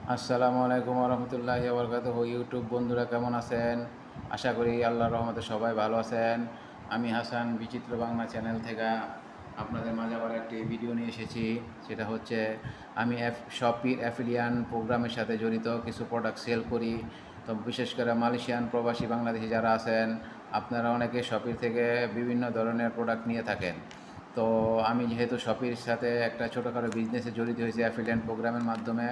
আসসালামু আলাইকুম রহমতুল্লাহি বরকাতুহু। ইউটিউব বন্ধুরা কেমন আছেন? আশা করি আল্লাহর রহমতে সবাই ভালো আছেন। আমি হাসান বিচিত্র বাংলা চ্যানেল থেকে আপনাদের মাঝে আবার একটি ভিডিও নিয়ে এসেছি। সেটা হচ্ছে আমি শপির অ্যাফিলিয়ান প্রোগ্রামের সাথে জড়িত কিছু প্রোডাক্ট সেল করি। তো বিশেষ করে মালয়েশিয়ান প্রবাসী বাংলাদেশি যারা আছেন, আপনারা অনেকে শপির থেকে বিভিন্ন ধরনের প্রোডাক্ট নিয়ে থাকেন। তো আমি যেহেতু শপির সাথে একটা ছোটোখাটো বিজনেসে জড়িত হয়েছি অ্যাফিলিয়েন্ট প্রোগ্রামের মাধ্যমে,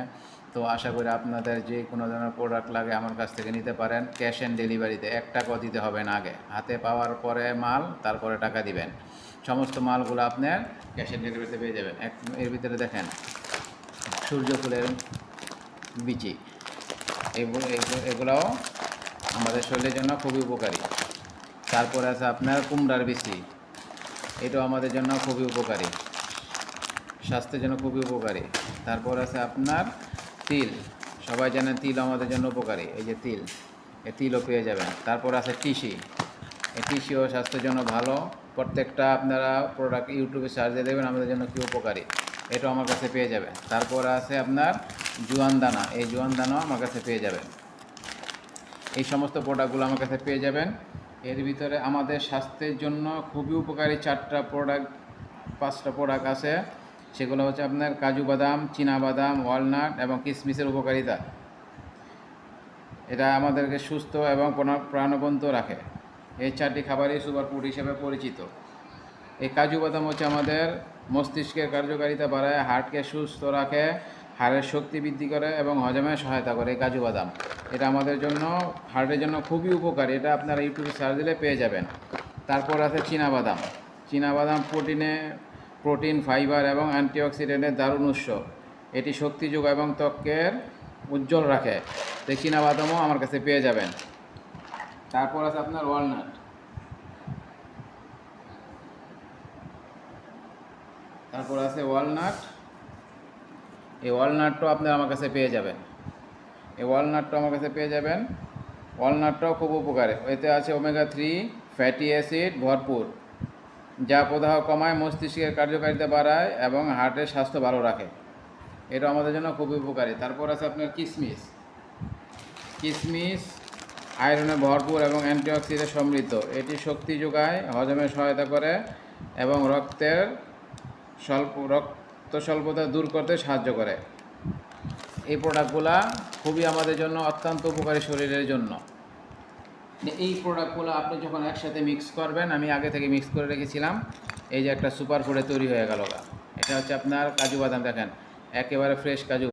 তো আশা করি আপনাদের যে কোনো ধরনের প্রোডাক্ট লাগে আমার কাছ থেকে নিতে পারেন। ক্যাশ অ্যান্ড ডেলিভারিতে 1 টাকাও দিতে হবে না, আগে হাতে পাওয়ার পরে মাল তারপরে টাকা দিবেন। সমস্ত মালগুলো আপনার ক্যাশ অ্যান্ড ডেলিভারিতে পেয়ে যাবেন। এর ভিতরে দেখেন সূর্যফুলের বিচি, এগুলোও আমাদের শরীরের জন্য খুবই উপকারী। তারপরে আছে আপনার কুমড়ার বিচি, এটাও আমাদের জন্য খুবই উপকারী, স্বাস্থ্যের জন্য খুবই উপকারী। তারপর আছে আপনার তিল, সবাই জানেন তিল আমাদের জন্য উপকারী, এই যে তিল, এই তিলও পেয়ে যাবেন। তারপর আছে তিসি, এই তিসিও স্বাস্থ্যের জন্য ভালো। প্রত্যেকটা আপনারা প্রোডাক্ট ইউটিউবে সার্চ দিয়ে দেবেন আমাদের জন্য কী উপকারী, এটাও আমার কাছে পেয়ে যাবেন। তারপর আছে আপনার জোয়ান দানা, এই জোয়ান দানাও আমার কাছে পেয়ে যাবেন। এই সমস্ত প্রোডাক্টগুলো আমার কাছে পেয়ে যাবেন। এর ভিতরে আমাদের স্বাস্থ্যের জন্য খুবই উপকারী 5টা প্রোডাক্ট আছে। সেগুলো হচ্ছে আপনার কাজু বাদাম, চীনা বাদাম, ওয়ালনাট এবং কিশমিশের উপকারিতা। এটা আমাদেরকে সুস্থ এবং প্রাণবন্ত রাখে। এই 4টি খাবারই সুপার ফুড হিসেবে পরিচিত। এই কাজু বাদাম হচ্ছে আমাদের মস্তিষ্কের কার্যকারিতা বাড়ায়, হার্টকে সুস্থ রাখে, হাড়ের শক্তি বৃদ্ধি করে এবং হজমে সহায়তা করে। এই কাজু বাদাম এটা আমাদের জন্য, হার্টের জন্য খুবই উপকারী। এটা আপনারা ইউটিউবে সার্চ দিলে পেয়ে যাবেন। তারপর আছে চীনা বাদাম, চীনা বাদাম প্রোটিন, ফাইবার এবং অ্যান্টিঅক্সিডেন্টের দারুণ উৎস। এটি শক্তি যোগায় এবং ত্বকের উজ্জ্বল রাখে। তো চীনা বাদামও আমার কাছে পেয়ে যাবেন। তারপর আছে আপনার ওয়ালনাট, তারপর আছে ওয়ালনাট, এই ওয়ালনাটটাও আপনারা আমার কাছে পেয়ে যাবেন। এই ওয়ালনাটটাও আমার কাছে পেয়ে যাবেন। ওয়ালনাটটাও খুব উপকারী, এতে আছে ওমেগা-3 ফ্যাটি অ্যাসিড ভরপুর, যা প্রদাহ কমায়, মস্তিষ্কের কার্যকারিতা বাড়ায় এবং হার্টের স্বাস্থ্য ভালো রাখে। এটা আমাদের জন্য খুবই উপকারী। তারপর আছে আপনার কিশমিশ, কিশমিশ আয়রনে ভরপুর এবং অ্যান্টিঅক্সিডেন্টে সমৃদ্ধ। এটি শক্তি যোগায়, হজমে সহায়তা করে এবং রক্ত স্বল্পতা দূর করতে সাহায্য করে। এই প্রোডাক্টগুলো খুবই আমাদের জন্য অত্যন্ত উপকারী শরীরের জন্য। এই প্রোডাক্টগুলো আপনি যখন একসাথে মিক্স করবেন, আমি আগে থেকে মিক্স করে রেখেছিলাম, এই যে একটা সুপার ফুডে তৈরি হয়ে গেল। এটা হচ্ছে আপনার কাজু বাদাম, দেখেন একেবারে ফ্রেশ কাজু।